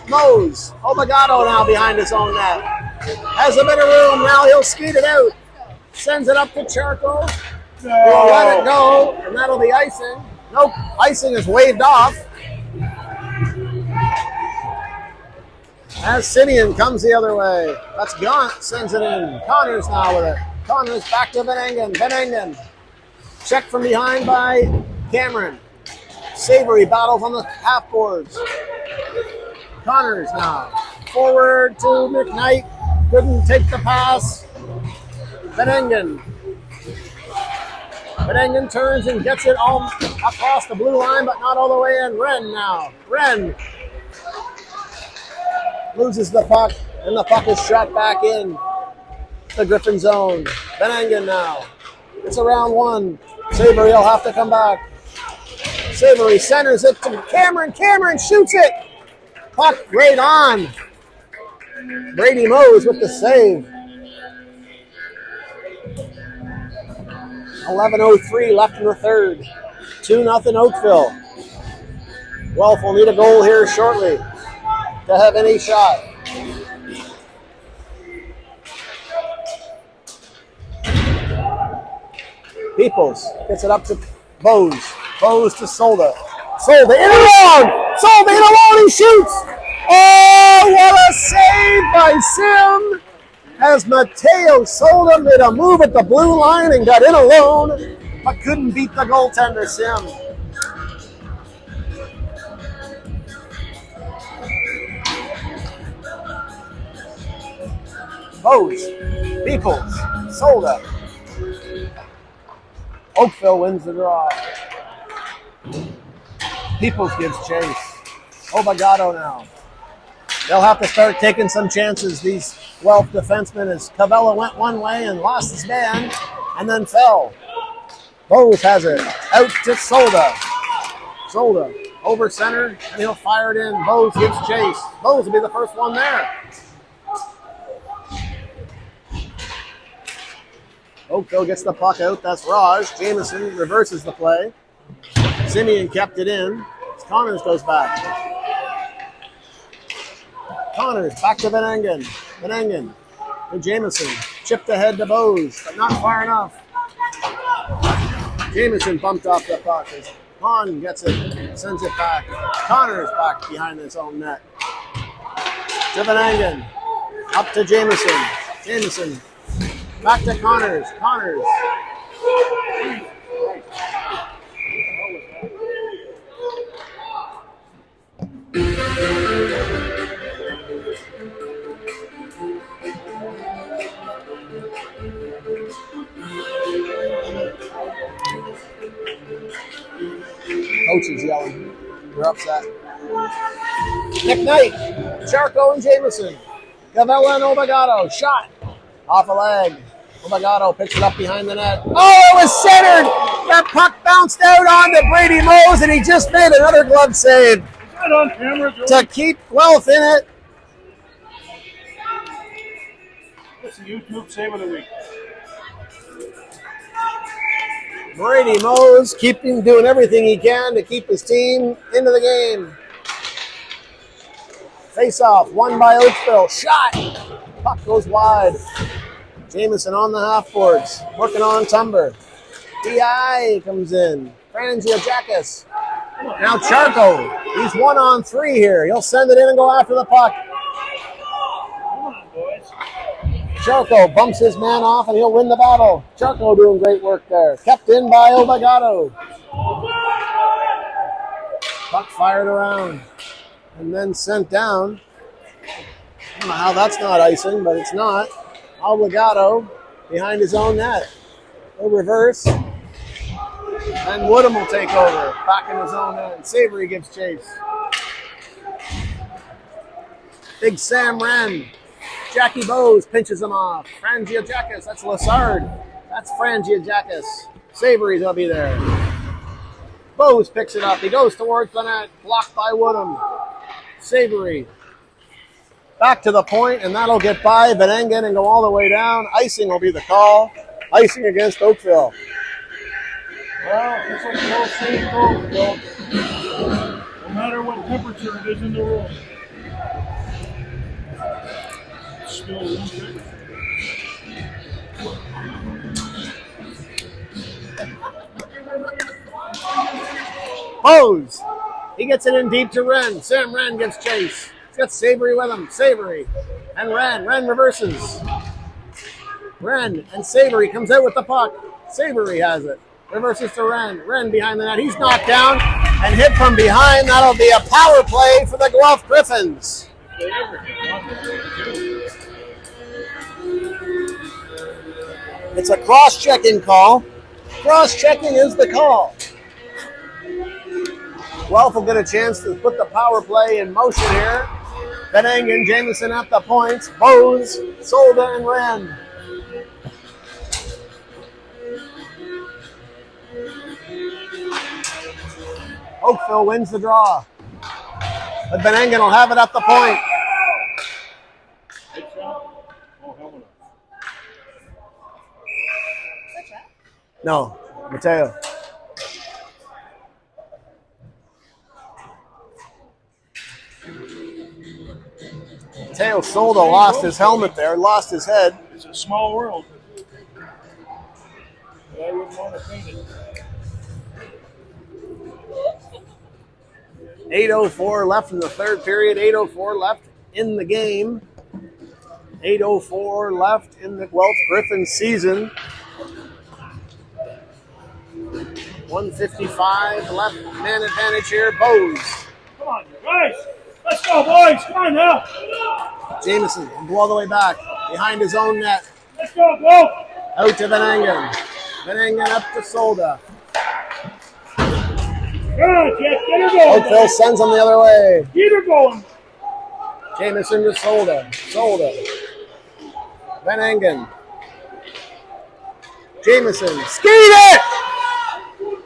Moase. Obligado now behind his own net. Has a bit of room. Now he'll skeet it out. Sends it up to Charco. He'll let it go, and that'll be icing. Nope, icing is waved off. As Simeon comes the other way. That's Gaunt, sends it in. Connors now with it. Connors back to Van Engen. Van Engen. Check from behind by Cameron. Savory battles on the half boards. Connors now. Forward to McKnight. Couldn't take the pass. Van Engen. Van Engen turns and gets it all across the blue line, but not all the way in. Wren now. Wren loses the puck, and the puck is shot back in the Griffin zone. Van Engen now. It's around one. Savory will have to come back. Savory centers it to Cameron. Cameron shoots it. Puck right on Brady Moase with the save. 11:03 left in the third. 2-0 Oakville. Guelph will need a goal here shortly to have any shot. Peoples gets it up to Bose. Bose to Solda. Solda in alone! Solda in alone, he shoots! Oh, what a save by Sim! As Mateo Solda made a move at the blue line and got in alone, but couldn't beat the goaltender, Sim. Bose, Peoples, Solda. Oakville wins the draw. Peoples gives chase. Obagato now. They'll have to start taking some chances, these Guelph defensemen, as Cavella went one way and lost his man and then fell. Bose has it. Out to Solda. Solda over center, and he'll fire it in. Bose gives chase. Bose will be the first one there. Oakville gets the puck out. That's Raj. Jameson reverses the play. Simeon kept it in. Connors goes back. Connors back to Van Engen. Van Engen to Jameson. Chipped ahead to Bose, but not far enough. Jameson bumped off the puck as Hahn gets it, sends it back. Connors back behind his own net. To Van Engen. Up to Jameson. Jameson. Back to Connors. Connors. Coach is yelling. We're upset. McKnight, Charco and Jameson. Cavella and Obagato. Shot. Off a leg. Obagato picks it up behind the net. Oh, it was centered! That puck bounced out onto Brady Moase, and he just made another glove save on camera, to keep Guelph in it. That's the YouTube save of the week. Brady Moase doing everything he can to keep his team into the game. Face-off, won by Oakville. Shot! Puck goes wide. Jameson on the half boards, working on Tumber. DI comes in. Frangiajakis. Now Charco. He's 1-on-3 here. He'll send it in and go after the puck. Come on, boys. Charco bumps his man off and he'll win the battle. Charco doing great work there. Kept in by Obagato. Puck fired around and then sent down. I don't know how that's not icing, but it's not. Obligado behind his own net. He'll reverse. And Woodham will take over. Back in his own end. Savory gives chase. Big Sam Wren. Jackie Bose pinches him off. Frangiajakis. That's Lassard. That's Frangiajakis. Savory's will be there. Bose picks it up. He goes towards the net. Blocked by Woodham. Savory. Back to the point, and that'll get by Van Engen and go all the way down. Icing will be the call. Icing against Oakville. Well, it's like the old saying goes, no matter what temperature it is in the room. Still one. Bose. He gets it in deep to Wren. Sam Wren gives chase. He's got Savory with him. Savory. And Wren. Wren reverses. Wren and Savory comes out with the puck. Savory has it. Reverses to Wren. Wren behind the net. He's knocked down and hit from behind. That'll be a power play for the Guelph Gryphons. It's a cross-checking call. Cross-checking is the call. Guelph will get a chance to put the power play in motion here. Van Engen, Jameson at the points. Bose, Solda, and Wren. Oakville wins the draw. But Van Engen will have it at the point. No, Mateo. Mateo Solda lost his helmet there, lost his head. It's a small world. But I wouldn't want to paint it. 8:04 left in the third period. 8:04 left in the game. 8:04 left in the Guelph Gryphons season. 1:55 left. Man advantage here. Bose. Come on, guys. Let's go, boys. Come on now. Jameson will go all the way back behind his own net. Let's go, go. Out to Van Engen. Van Engen up to Solda. Good, get her going. Oakville sends him the other way. Get her going. Jameson to Solda. Solda. Van Engen. Jameson. Skate it!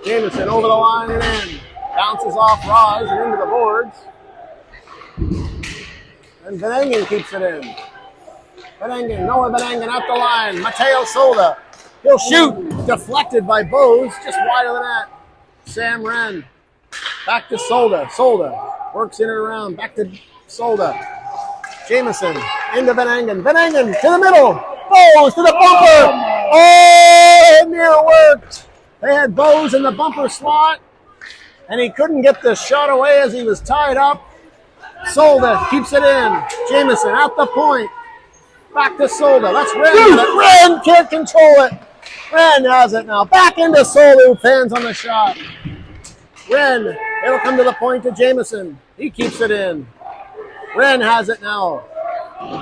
Jameson over the line and in. Bounces off Raj and into the boards. And Van Engen keeps it in. Van Engen, Noah Van Engen at the line. Mateo Solda. He'll shoot. Deflected by Bose, just wide of the net. Sam Wren. Back to Solda. Solda works in and around. Back to Solda. Jameson into Van Engen. Van Engen to the middle. Bose to the bumper. Oh, it near worked. They had Bose in the bumper slot, and he couldn't get the shot away as he was tied up. Solda keeps it in. Jameson at the point. Back to Solda. That's Wren. Wren can't control it. Wren has it now. Back into Solda, who fans on the shot. Wren, it'll come to the point to Jameson. He keeps it in. Wren has it now.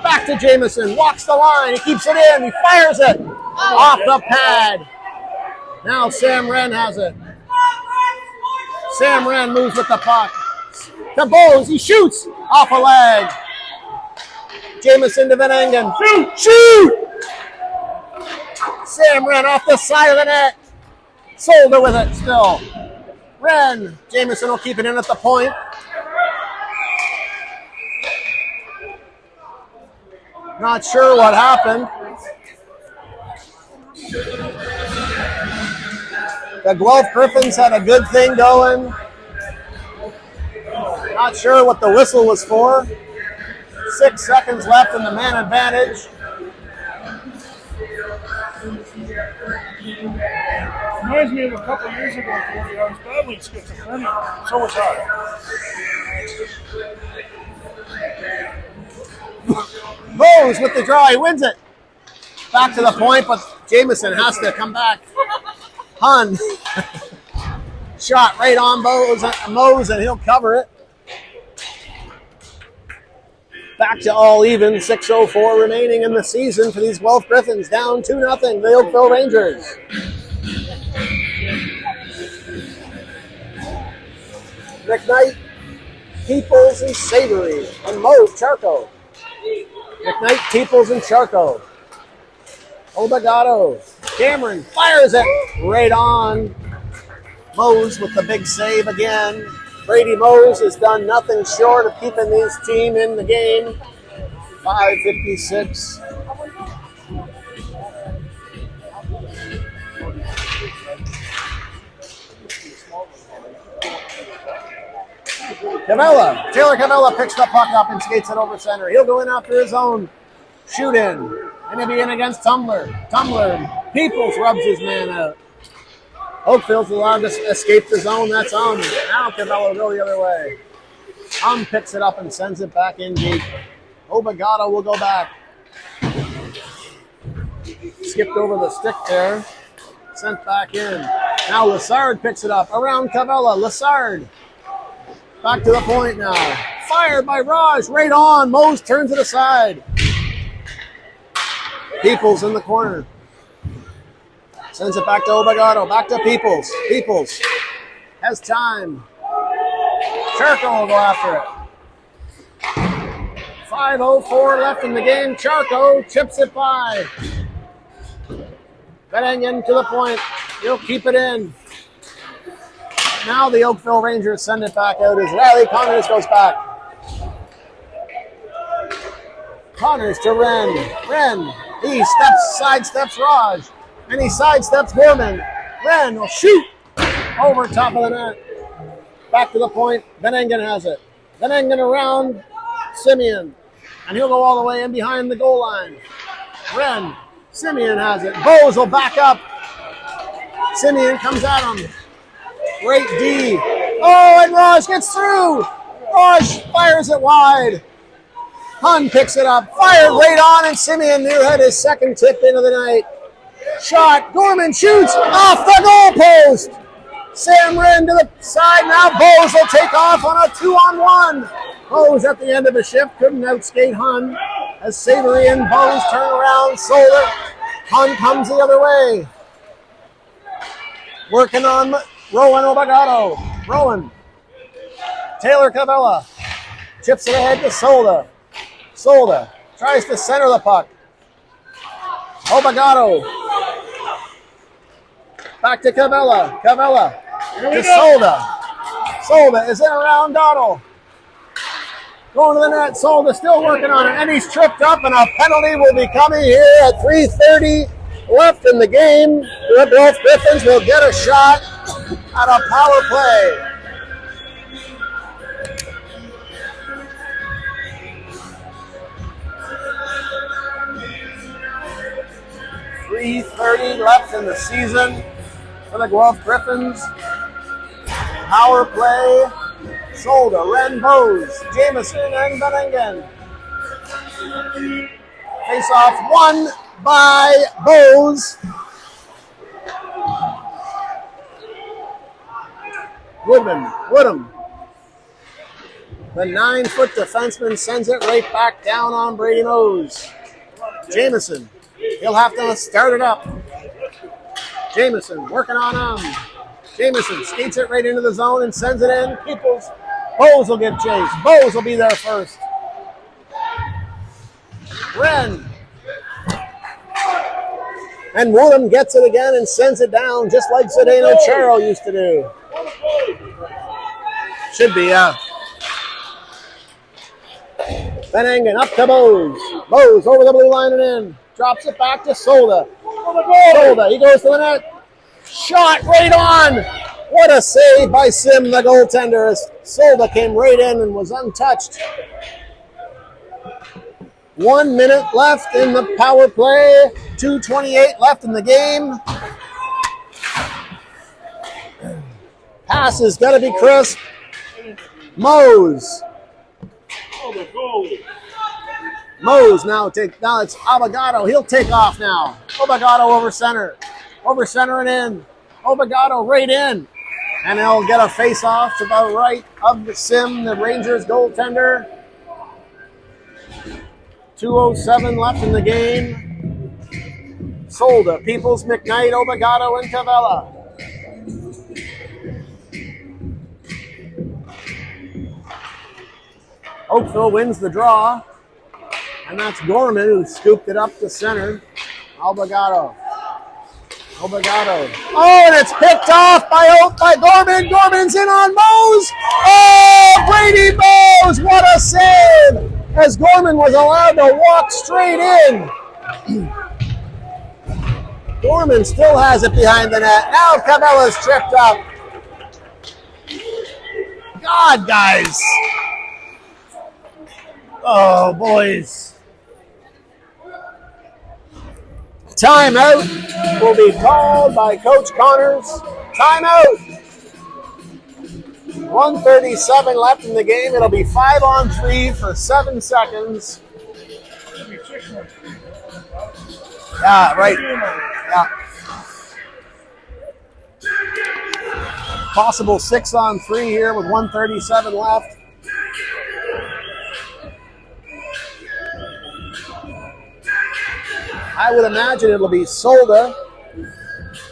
Back to Jameson. Walks the line. He keeps it in. He fires it. Off the pad. Now Sam Wren has it. Sam Wren moves with the puck. To Bose. He shoots off a leg. Jameson to Van Engen. Shoot! Sam Wren off the side of the net. Solda with it still. Wren. Jameson will keep it in at the point. Not sure what happened. The Guelph Gryphons had a good thing going. Not sure what the whistle was for. 6 seconds left in the man advantage. Reminds me of a couple years ago, Cody. I was battling schizophrenia. So was I. Bose with the draw. He wins it. Back to the point, but Jameson has to come back. Hun. Shot right on Moase, and he'll cover it. Back to all even. 6:04 remaining in the season for these Guelph Gryphons. Down 2-0. The Oakville Rangers. McKnight, Peoples, and Savory, and Moase, Charco. McKnight, Peoples, and Charco. Obagato. Cameron fires it right on. Moase with the big save again. Brady Moase has done nothing short of keeping this team in the game. 5:56. Cavella. Taylor Cavella picks the puck up and skates it over center. He'll go in after his own shoot in. And he'll be in against Tumbler. Peoples rubs his man out. Oakville's allowed to escape the zone. That's now Cavella will go the other way. Picks it up and sends it back in deep. Obagato will go back. Skipped over the stick there. Sent back in. Now Lassard picks it up. Around Cavella. Lassard. Back to the point now. Fired by Raj. Right on. Moase turns it aside. Peoples in the corner. Sends it back to Obagato. Back to Peoples. Peoples has time. Charco will go after it. 5:04 left in the game. Charco chips it by. Van Engen to the point. He'll keep it in. Now the Oakville Rangers send it back out as Riley Connors goes back. Connors to Wren. Wren. He sidesteps Raj. And he sidesteps Gorman. Wren will shoot over top of the net. Back to the point. Van Engen has it. Van Engen around Simeon. And he'll go all the way in behind the goal line. Wren. Simeon has it. Bose will back up. Simeon comes at him. Great D. Oh, and Raj gets through. Raj fires it wide. Hun picks it up. Fired right on, and Simeon near had his second tip into the night. Shot. Gorman shoots off the goal post. Sam Wren to the side. Now Bose will take off on a 2-on-1. Bose at the end of the shift couldn't outskate Hun. As Savory and Bose turn around, Solar. Hun comes the other way. Working on Rowan Obagato. Rowan. Taylor Cavella. Chips it ahead to Solda. Solda tries to center the puck. Obagato. Back to Cavella. Cavella to Solda. Solda is in around Dottle. Going to the net. Solda still working on it. And he's tripped up, and a penalty will be coming here at 3:30 left in the game. The Guelph Gryphons will get a shot at a power play. .330 left in the season for the Guelph Gryphons. Power play. Solda, Wren, Bose, Jameson, and Van Engen. Face off won by Bose. Woodham. The 9-foot defenseman sends it right back down on Brady Moase. Jameson. He'll have to start it up. Jameson working on him. Jameson skates it right into the zone and sends it in. Peoples. Bose will give chase. Bose will be there first. Wren. And Woodham gets it again and sends it down just like Zdeno Charo used to do. Should be, yeah. Van Engen up to Bose. Bose over the blue line and in. Drops it back to Solda. Solda, he goes to the net. Shot right on. What a save by Sim, the goaltender, as Solda came right in and was untouched. 1 minute left in the power play. 2:28 left in the game. Pass has got to be crisp. Moase. Moase now it's Obagato. He'll take off now. Obagato over center. Over center and in. Obagato right in. And he'll get a face-off to the right of the Sim, the Rangers goaltender. 2:07 left in the game. Solda, Peoples, McKnight, Obagato, and Cavella. Oakville wins the draw. And that's Gorman who scooped it up to center. Obagato. Oh, and it's picked off by Gorman. Gorman's in on Moase. Oh, Brady Moase. What a save. As Gorman was allowed to walk straight in. Gorman still has it behind the net. Now Cabella's tripped up. God, guys. Oh, boys. Timeout will be called by Coach Connors. Timeout. 1:37 left in the game. It'll be 5-on-3 for 7 seconds. Yeah, right. Yeah. Possible 6-on-3 here with 1:37 left. I would imagine it'll be Solda,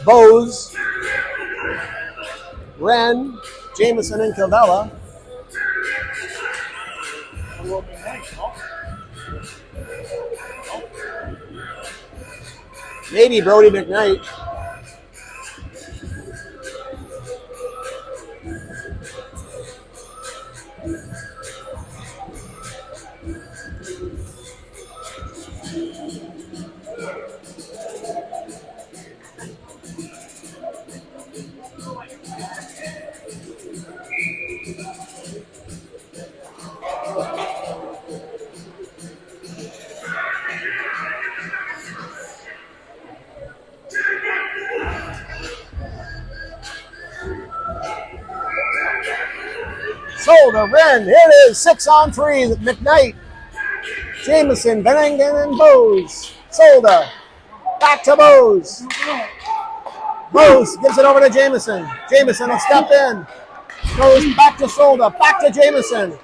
Bose, Wren, Jameson, and Cavella. Maybe Brody McKnight. Solda, Wren. Here it is. 6-on-3. McKnight, Jameson, Benningen, and Bose. Solda. Back to Bose. Bose gives it over to Jameson. Jameson will step in. Goes back to Solda. Back to Jameson.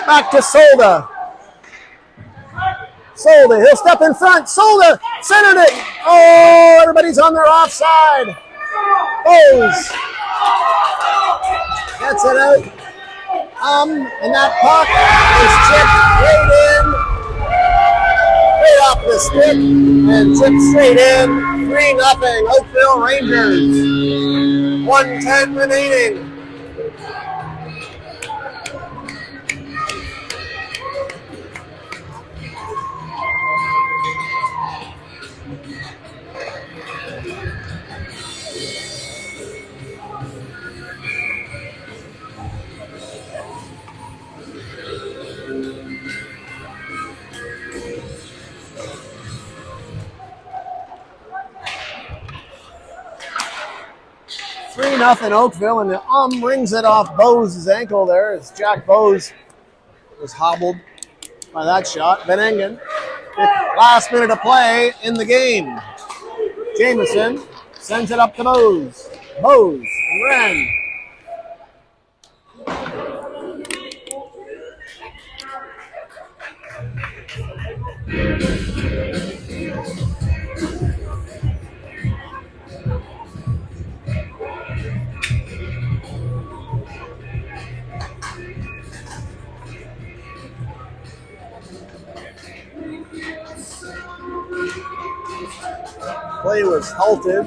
Back to Solda. Solda, he'll step in front. Solda centered it. Oh, everybody's on their offside. Bose gets it out. And that puck is chipped right in. Right off the stick and chipped straight in. 3-0 Oakville Rangers. 1:10 remaining. Nothing Oakville, and the rings it off Bose's ankle there as Jack Bose was hobbled by that shot. Benningen, last minute of play in the game. Jameson sends it up to Bose. Bose, Wren. Play was halted.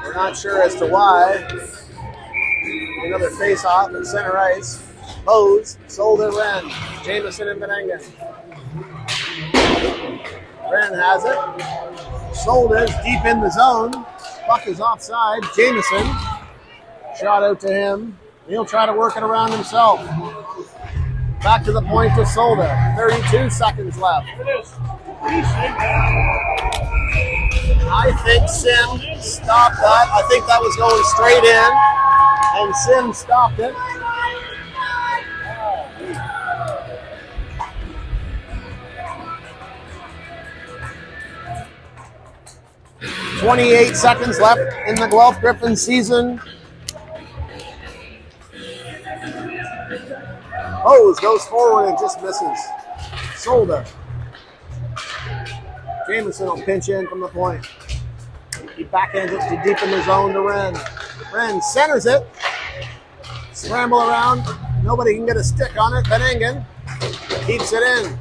We're not sure as to why. Another face-off at center ice. Bose, Solda, Wren, Jameson, and Benningen. Wren has it. Solda is deep in the zone. Puck is offside. Jameson, shot out to him. He'll try to work it around himself. Back to the point to Solda. 32 seconds left. I think Sim stopped that. I think that was going straight in, and Sim stopped it. .28 seconds left in the Guelph Gryphons season. Bose goes forward and just misses. Solda. Jameson will pinch in from the point. He backhands it to deep in the zone to Wren. Wren centers it. Scramble around. Nobody can get a stick on it. Benningen keeps it in.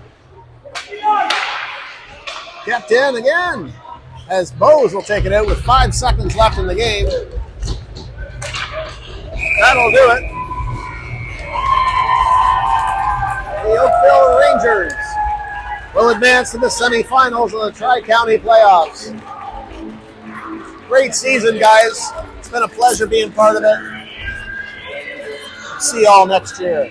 Kept in again. As Bose will take it out with 5 seconds left in the game. That'll do it. The Oakville Rangers will advance to the semifinals of the Tri-County Playoffs. Great season, guys. It's been a pleasure being part of it. See y'all next year.